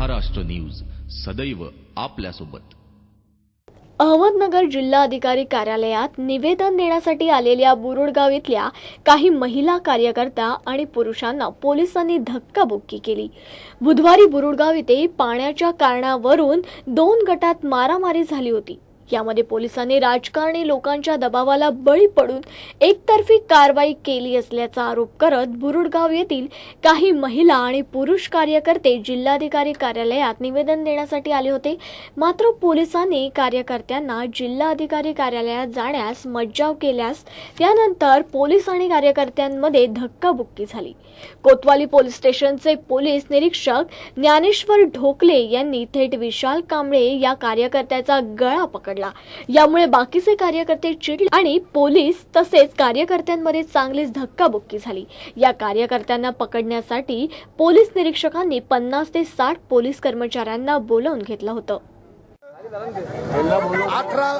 Maharashtra news सदैव आपल्यासोबत। अहमदनगर जिल्हाधिकारी कार्यालयात निवेदन देण्यासाठी आलेल्या बुरुडगाव इथल्या काही महिला कार्यकर्त्या आणि पुरुषांना पोलिसांनी धक्काबुक्की केली। बुधवारी बुरुडगाव येथे पाण्याच्या कारणावरून 2 गटात मारामारी झाली होती। यामध्ये पोलिसांनी राजकारणी लोकांच्या दबावाला बळी पडून एकतर्फी कारवाई केली असल्याचा आरोप करत बुरुडगाव येथील काही महिला आणि पुरुष कार्यकर्ते जिल्हाधिकारी कार्यालयात निवेदन देण्यासाठी आले होते। मात्र पोलिसांनी कार्यकर्त्यांना जिल्हाधिकारी कार्यालयात जाण्यास मज्जाव केल्यास त्यानंतर पोलीस आणि कार्यकर्त्यांमध्ये धक्काबुक्की झाली। कोतवाली पोलीस स्टेशनचे पोलीस निरीक्षक ज्ञानेश्वर ढोकले यांनी थेट विशाल कांबळे या कार्यकर्त्याचा गळा पकडला। यामुळे बाकीचे कार्यकर्ते चिडले आणि पोलीस तसेच कार्यकर्त्यांमध्ये चांगलीच धक्काबुक्की झाली। या कार्यकर्त्यांना पकडण्यासाठी पोलीस निरीक्षकांनी 50 ते 60 पोलीस कर्मचाऱ्यांना बोलावून घेतलं होतं। 18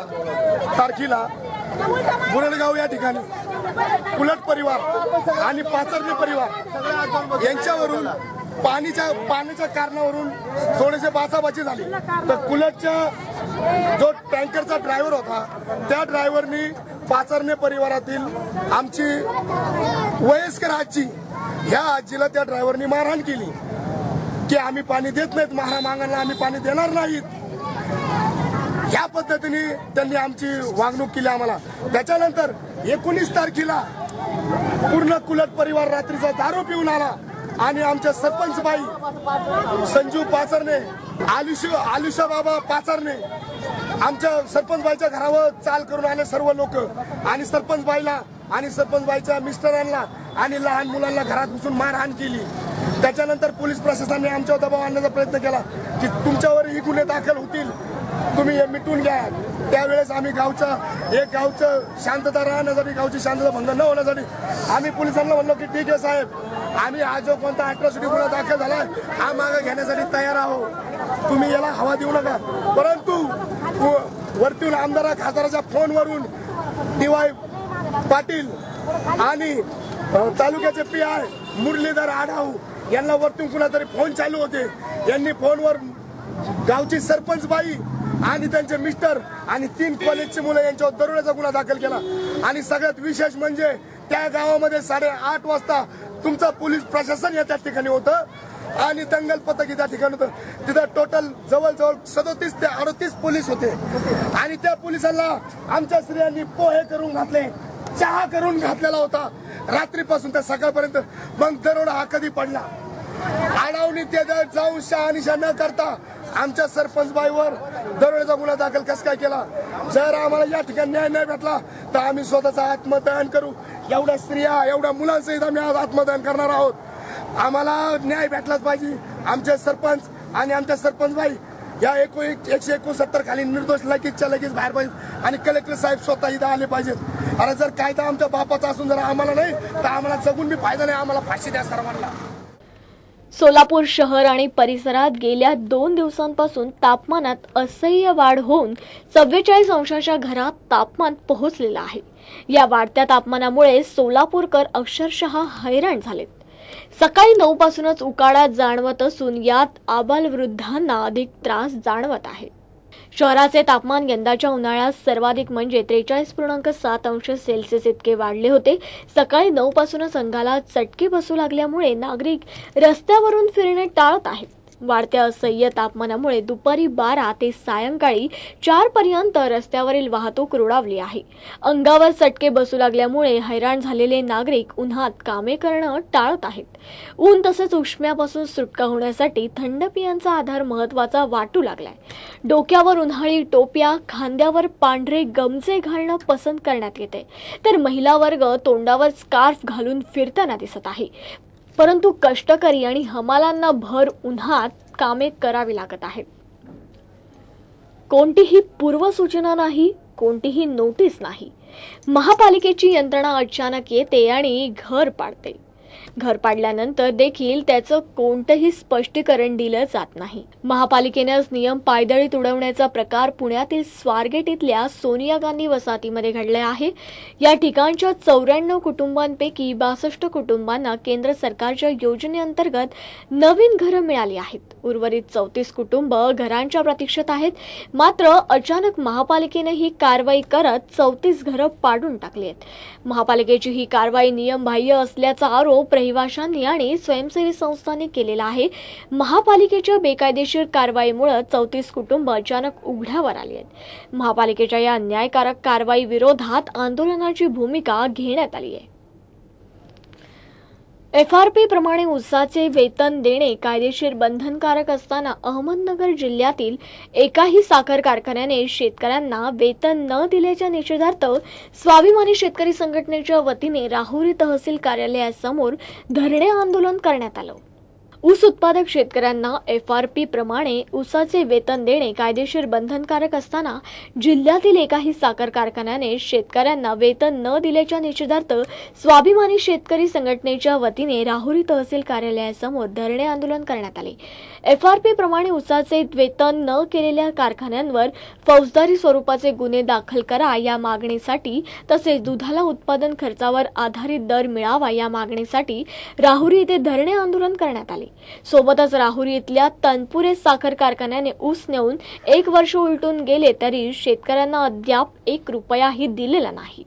तारखेला बुरडगाव या ठिकाणी कुलट परिवार आणि पाचरणे परिवार यांच्यावरून पाण्याच्या कारणावरून थोडेसे बाचाबाची झाली। तर कुलटच्या जो टँकरचा ड्रायव्हर होता त्या ड्रायव्हरनी पाचरणे परिवारातील आमची वयस्कर आजी ह्या आजीला त्या ड्रायव्हरनी मारहाण केली की आम्ही पाणी देत नाहीत, महारामांगांना आम्ही पाणी देणार नाहीत। या पद्धतीने त्यांनी आमची वागणूक केली आम्हाला। त्याच्यानंतर 19 तारखेला पूर्ण कुलट परिवार रात्रीचा दारू पिऊन आला आणि आमच्या सरपंच बाई संजू पाचरणे, आलुषा बाबा पाचरणे आमच्या सरपंच बाईच्या घरावर चाल करून आले सर्व लोक आणि सरपंच बाईला आणि सरपंच बाईच्या मिस्टरांना आणि लहान मुलांना घरात घुसून मारहाण केली। त्याच्यानंतर पोलीस प्रशासनाने आमच्यावर दबाव आणण्याचा प्रयत्न केला की तुमच्यावरही गुन्हे दाखल होतील, तुम्ही हे मिटून घ्या। त्यावेळेस आम्ही गावचं शांतता राहण्यासाठी, गावची शांतता भंग न होण्यासाठी आम्ही पोलिसांना म्हणलो की ठीक आहे साहेब, आम्ही हा जो कोणता अॅट्रॉसिटी गुन्हा दाखल झालाय हा मागे घेण्यासाठी तयार आहोत, तुम्ही याला हवा देऊ नका। परंतु वरतून आमदार खासदाराच्या फोनवरून DY पाटील आणि तालुक्याचे PI मुरलीधर आढाव यांना वरतून कुणातरी फोन चालू होते। यांनी फोनवर गावची सरपंच बाई आणि त्यांचे मिस्टर आणि 3 कॉलेजची मुलं यांच्यावर दरोड्याचा गुन्हा दाखल केला। आणि सगळ्यात विशेष म्हणजे त्या गावामध्ये 8:30 वाजता तुमचं पोलीस प्रशासन या त्या ठिकाणी होतं आणि दंगल पथक त्या ठिकाणी होतं। तिथं टोटल जवळजवळ 37 ते 38 पोलीस होते आणि त्या पोलिसांना आमच्या स्त्रियांनी पोहे करून घातले, चहा करून घातलेला होता रात्रीपासून ते सकाळपर्यंत। मग दरोडा हा कधी पडला? आडावणी ते जाऊन शहानिशा न करता आमच्या सरपंच बाईवर दरोड्याचा गुन्हा दाखल कस काय केला? जर आम्हाला या ठिकाणी न्याय नाही भेटला तर आम्ही स्वतःचा आत्मदहन करू। एवढ्या स्त्रिया, एवढ्या मुलांसहित आम्ही आज आत्मदहन करणार आहोत। आम्हाला न्याय भेटलाच पाहिजे। आमचे सरपंच आणि आमच्या सरपंच बाई या 169 खाली निर्दोष लगेचच्या लगेच बाहेर पाहिजे आणि कलेक्टर साहेब स्वतः इथं आले पाहिजेत। अरे जर कायदा आमच्या बापाचा असून जर आम्हाला नाही तर आम्हाला जगून बी फायदा नाही, आम्हाला फाशी द्या सर्वांना। सोलापूर शहर आणि परिसरात गेल्या 2 दिवसांपासून तापमानात असह्य वाढ होऊन 44 अंशाच्या घरात तापमान पोहोचलेलं आहे। या वाढत्या तापमानामुळे सोलापूरकर अक्षरशः हैराण झालेत। सकाळी 9 पासूनच उकाडा जाणवत असून यात आबालवृद्धांना अधिक त्रास जाणवत आहे। शहराचे तापमान यंदाच्या उन्हाळ्यात सर्वाधिक म्हणजे 43.7 अंश सेल्सिअस इतके वाढले होते। सकाळी 9 पासूनच अंगाला चटके बसू लागल्यामुळे नागरिक रस्त्यावरून फिरणे टाळत आहेत। वाढत्या असह्य तापमानामुळे दुपारी 12 ते सायंकाळी 4 पर्यंत रस्त्यावरील वाहतूक रुळावली आहे। अंगावर चटके बसू लागल्यामुळे हैराण झालेले नागरिक उन्हात कामे करणं टाळत आहेत। ऊन तसेच उष्म्यापासून सुटका होण्यासाठी थंड पेयांचा आधार महत्त्वाचा वाटू लागलाय। डोक्यावर उन्हाळी टोप्या, खांद्यावर पांढरे गमजे घालणं पसंत करण्यात येते, तर महिला वर्ग तोंडावर स्कार्फ घालून फिरताना दिसत आहे। परंतु कष्टकरी आणि हमालांना भर उन्हात कामे करावी लागत आहेत। कोणतीही पूर्वसूचना नाही, कोणतीही नोटीस नाही। महापालिकेची यंत्रणा अचानक येते आणि घर पाडते। घर पाडल्यानंतर देखील त्याचं कोणतंही स्पष्टीकरण दिलं जात नाही। महापालिकेनेच नियम पायदळीत उडवण्याचा प्रकार पुण्यातील स्वारगेट इथल्या सोनिया गांधी वसाहतीमध्ये घडला आहे। या ठिकाणच्या 94 कुटुंबांपैकी 62 कुटुंबांना केंद्र सरकारच्या योजनेअंतर्गत नवीन घरं मिळाली आहेत। उर्वरित 34 कुटुंब घरांच्या प्रतीक्षेत आहेत। मात्र अचानक महापालिकेने ही कारवाई करत 34 घरं पाडून टाकली आहेत। महापालिकेची ही कारवाई नियमबाह्य असल्याचा आरोप रहिवाशांनी आणि स्वयंसेवी संस्थांनी केलेला आहे। महापालिकेच्या बेकायदेशीर कारवाईमुळे 34 कुटुंब अचानक उघड्यावर आली आहेत। महापालिकेच्या या अन्यायकारक कारवाई विरोधात आंदोलनाची भूमिका घेण्यात आली आहे। FRP प्रमाणे ऊसाचे वेतन देणे कायदेशीर बंधनकारक असताना अहमदनगर जिल्ह्यातील एकाही साखर कारखान्याने शेतकऱ्यांना वेतन न दिल्याच्या निषेधार्थ स्वाभिमानी शेतकरी संघटनेच्या वतीने राहुरी तहसील कार्यालयासमोर धरणे आंदोलन करण्यात आलं। ऊस उत्पादक शेतकऱ्यांना FRP प्रमाणे ऊसाचे वेतन देणे कायदेशीर बंधनकारक असताना जिल्ह्यातील एकाही साखर कारखान्याने शेतकऱ्यांना वेतन न दिल्याच्या निषेधार्थ स्वाभिमानी शेतकरी संघटनेच्या वतीने राहुरी तहसील कार्यालयासमोर धरणे आंदोलन करण्यात आले। FRP प्रमाणे ऊसाचे वेतन न केलेल्या कारखान्यांवर फौजदारी स्वरूपाचे गुन्हे दाखल करा या मागणीसाठी तसेच दुधाला उत्पादन खर्चावर आधारित दर मिळावा या मागणीसाठी राहुरी येथे धरणे आंदोलन करण्यात आले। सोबतच राहुरी इथल्या तनपुरे साखर कारखान्याने ऊस नेऊन 1 वर्ष उलटून गेले तरी शेतकऱ्यांना अद्याप 1 रुपयाही दिलेला नाही।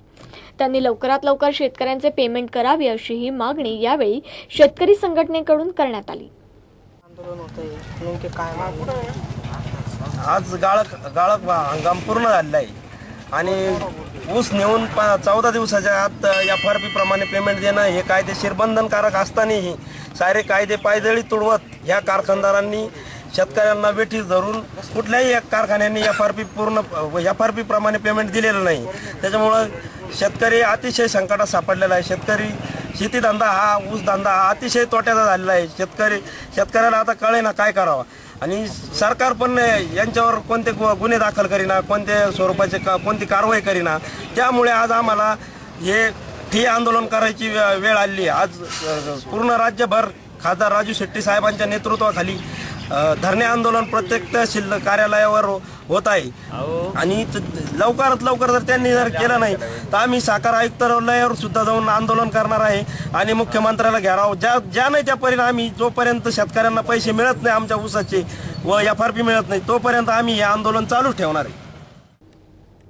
त्यांनी लवकरात लवकर शेतकऱ्यांचे पेमेंट करावे अशी ही मागणी यावेळी शेतकरी संघटनेकडून करण्यात आली। आज गाळक हंगाम पूर्ण झालेला आहे आणि ऊस नेऊन 14 दिवसाच्या आत FRP प्रमाणे पेमेंट देणं हे कायदेशीर बंधनकारक असतानाही सारे कायदे पायदळी तुडवत ह्या कारखानदारांनी शेतकऱ्यांना वेठीस धरून कुठल्याही एक कारखान्याने FRP प्रमाणे पेमेंट दिलेलं नाही। त्याच्यामुळं शेतकरी अतिशय संकटात सापडलेला आहे। शेती धंदा हा ऊस धंदा हा अतिशय तोट्याचा झालेला आहे। शेतकऱ्याला आता कळेना काय करावं आणि सरकार पण यांच्यावर कोणते गुन्हे दाखल करीना, कोणत्या स्वरूपाचे कोणती कारवाई करीना। त्यामुळे आज आम्हाला हे ठिय्या आंदोलन करायची वेळ आली। आज पूर्ण राज्यभर खासदार राजू शेट्टी साहेबांच्या नेतृत्वाखाली धरणे आंदोलन प्रत्येक तहसील कार्यालयावर होत आहे आणि लवकरात लवकर जर त्यांनी केलं नाही तर आम्ही साखर आयुक्तालयावर सुद्धा जाऊन आंदोलन करणार आहे आणि मुख्यमंत्र्याला घेराव ज्या नाही त्या परिणामी जोपर्यंत शेतकऱ्यांना पैसे मिळत नाही आमच्या ऊसाचे व FRP मिळत नाही तोपर्यंत आम्ही हे आंदोलन चालू ठेवणार आहे।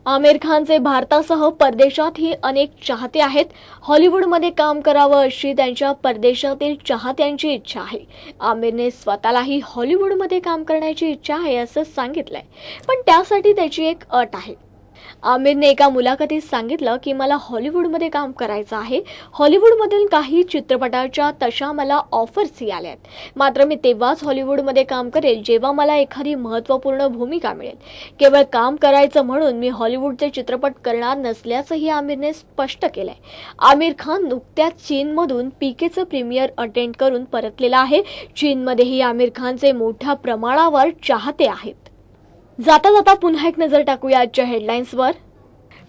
आमिर खानचे भारतासह परदेशातही अनेक चाहते आहेत। हॉलिवूडमध्ये काम करावं अशी त्यांच्या परदेशातील चाहत्यांची इच्छा आहे। आमिरने स्वतःलाही हॉलिवूडमध्ये काम करण्याची इच्छा आहे असं सांगितलंय, पण त्यासाठी त्याची एक अट आहे। आमिरने एका मुलाखतीत सांगितलं की मला हॉलिवूडमध्ये काम करायचं आहे। हॉलिवूडमधील काही चित्रपटाच्या तशा मला ऑफर्सही आल्यात, मात्र मी तेव्हाच हॉलिवूडमध्ये काम करेल जेव्हा मला एखादी महत्त्वपूर्ण भूमिका मिळेल। केवळ काम करायचं म्हणून मी हॉलिवूडचे चित्रपट करणार नसल्याचंही आमिरने स्पष्ट केलंय। आमिर खान नुकत्याच चीनमधून पीकेचं प्रीमियर अटेंड करून परतलेला आहे। चीनमध्येही आमिर खानचे मोठ्या प्रमाणावर चाहते आहेत। जाता जाता पुन्हा एक नजर टाकूया आजच्या हेडलाईन्सवर।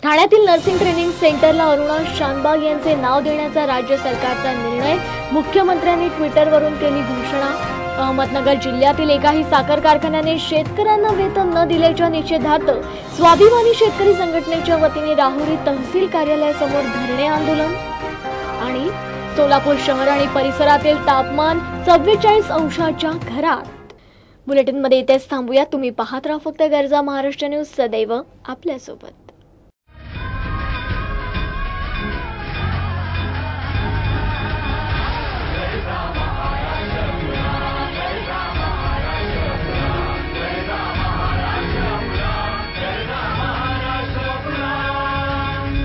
ठाण्यातील नर्सिंग ट्रेनिंग सेंटरला अरुणा शानबाग यांचे नाव देण्याचा राज्य सरकारचा निर्णय, मुख्यमंत्र्यांनी ट्विटरवरून केली घोषणा। अहमदनगर जिल्ह्यातील एकाही साखर कारखान्याने शेतकऱ्यांना वेतन न दिल्याच्या निषेधार्थ स्वाभिमानी शेतकरी संघटनेच्या वतीने राहुरी तहसील कार्यालयासमोर धरणे आंदोलन। आणि सोलापूर शहर आणि परिसरातील तापमान 44 अंशाच्या घरात। बुलेटिनमध्ये इथेच थांबूया। तुम्ही पाहत राहा फक्त गरजा महाराष्ट्र न्यूज, सदैव आपल्यासोबत।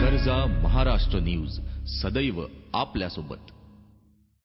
गरजा महाराष्ट्र न्यूज, सदैव आपल्यासोबत।